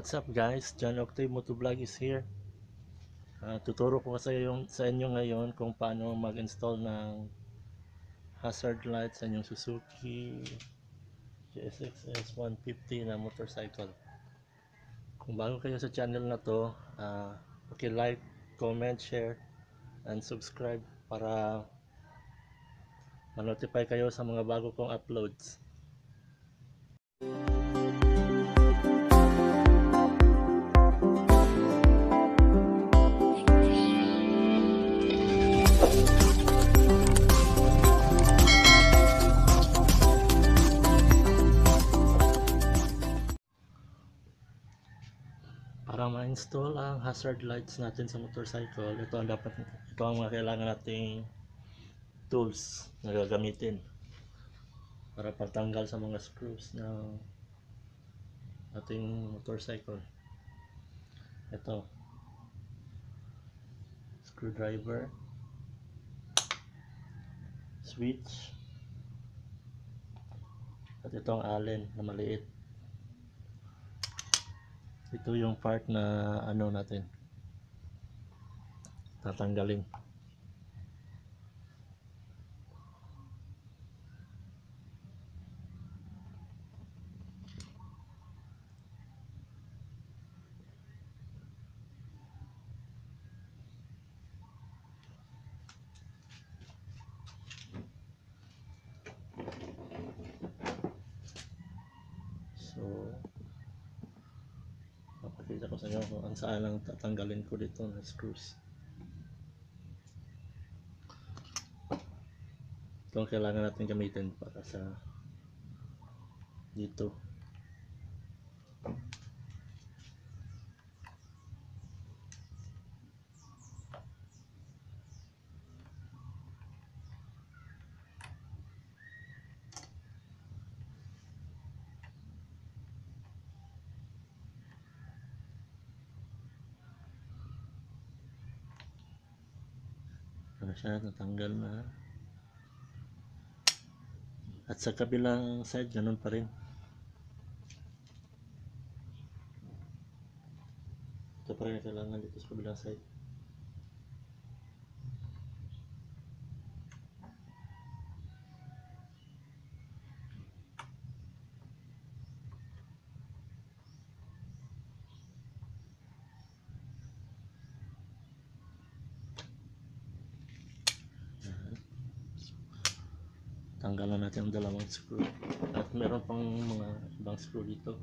What's up guys? John Octave Motovlog is here. Tuturo ko sa inyo ngayon kung paano mag-install ng hazard light sa inyong Suzuki GSX-S 150 na motorcycle. Kung bago kayo sa channel na to, like, comment, share, and subscribe para ma-notify kayo sa mga bago kong uploads. Para ma-install ang hazard lights natin sa motorcycle, ito ang mga kailangan nating tools na gagamitin para pagtanggal sa mga screws ng ating motorcycle. Ito, screwdriver, switch, at itong allen na maliit. Ito yung part na natin tatanggalin. So papakita ko sa inyo kung saan ang tatanggalin ko dito na screws. Ito ang kailangan natin gamitin para sa dito. Siya natanggal na, at sa kabilang side ganun pa rin. Ito pa rin kailangan dito sa kabilang side. Tanggalan natin ang dalawang screw, at meron pang mga ibang screw dito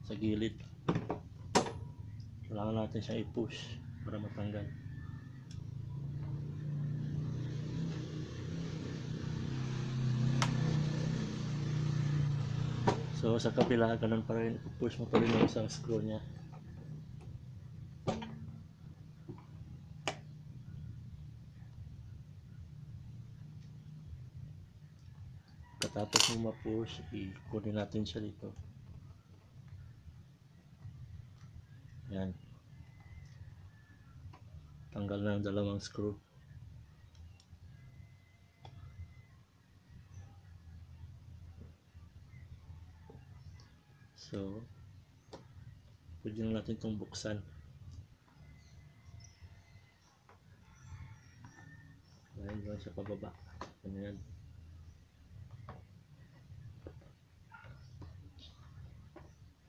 sa gilid. Kailangan natin siyang i-push para matanggal. So sa kabila ganun pa rin, push mo pa rin yung isang screw niya. Tapos mo ma-push, i-kunin natin siya dito. Yan. Tanggal na ang dalawang screw. So, pwede na natin itong buksan. Ayan, doon siya pababa. Ayan.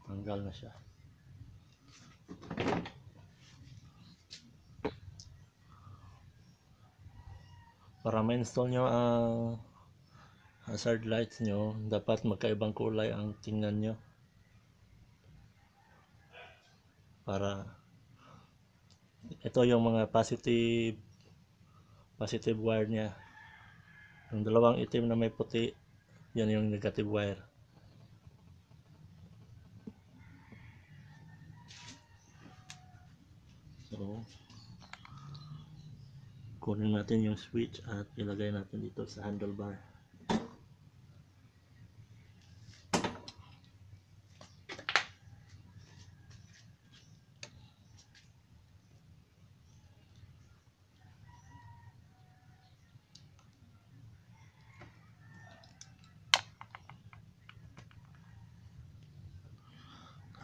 Tanggal na siya. Para ma-install nyo ang hazard lights nyo, dapat magkaibang kulay ang tingnan nyo. Para ito yung mga positive wire nya. Yung dalawang itim na may puti, yan yung negative wire. So kunin natin yung switch at ilagay natin dito sa handlebar.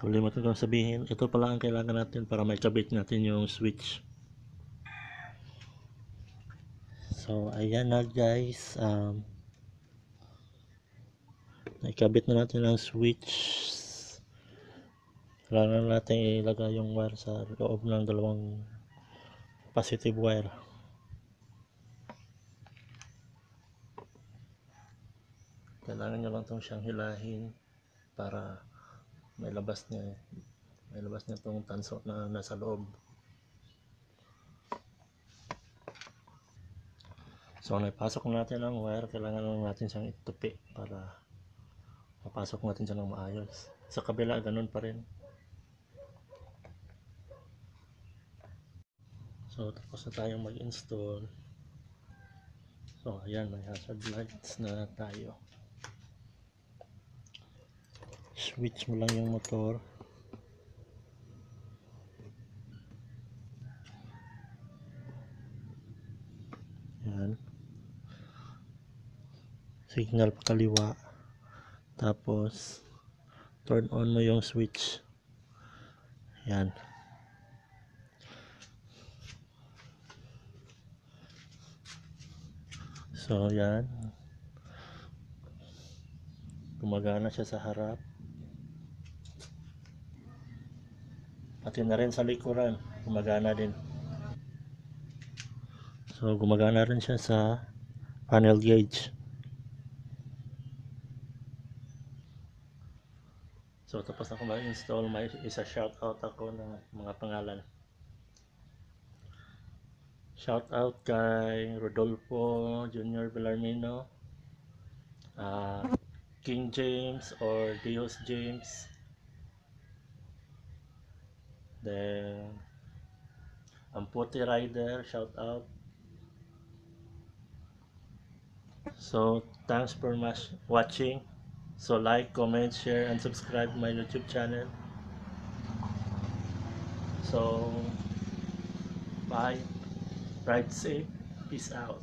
Kalimutan ko sabihin, ito pala ang kailangan natin para maikabit natin yung switch. So ayan na guys, naikabit na natin ang switch. Kailangan natin ilagay yung wire sa loob ng dalawang positive wire. Kailangan nyo lang itong siyang hilahin para may labas niya itong tanso na nasa loob. So naipasok natin ang wire, kailangan lang natin siyang itupi para mapasok natin siya ng maayos. Sa kabila ganun pa rin. So tapos na tayong mag-install. So ayan, may hazard lights na tayo. Switch mo lang yung motor. Yan. Signal kaliwa. Tapos turn on mo yung switch. Yan. So yan. Gumagana siya sa harap. Pati na rin sa likuran, gumagana din. So gumagana rin siya sa panel gauge. So tapos na ko mag-install, may isa shoutout ako ng mga pangalan. Shoutout kay Rodolfo Jr. Bellarmino, King James or Dios James, then Amputi Rider, shoutout. So thanks for watching. So like, comment, share, and subscribe my YouTube channel. So bye, ride safe, peace out.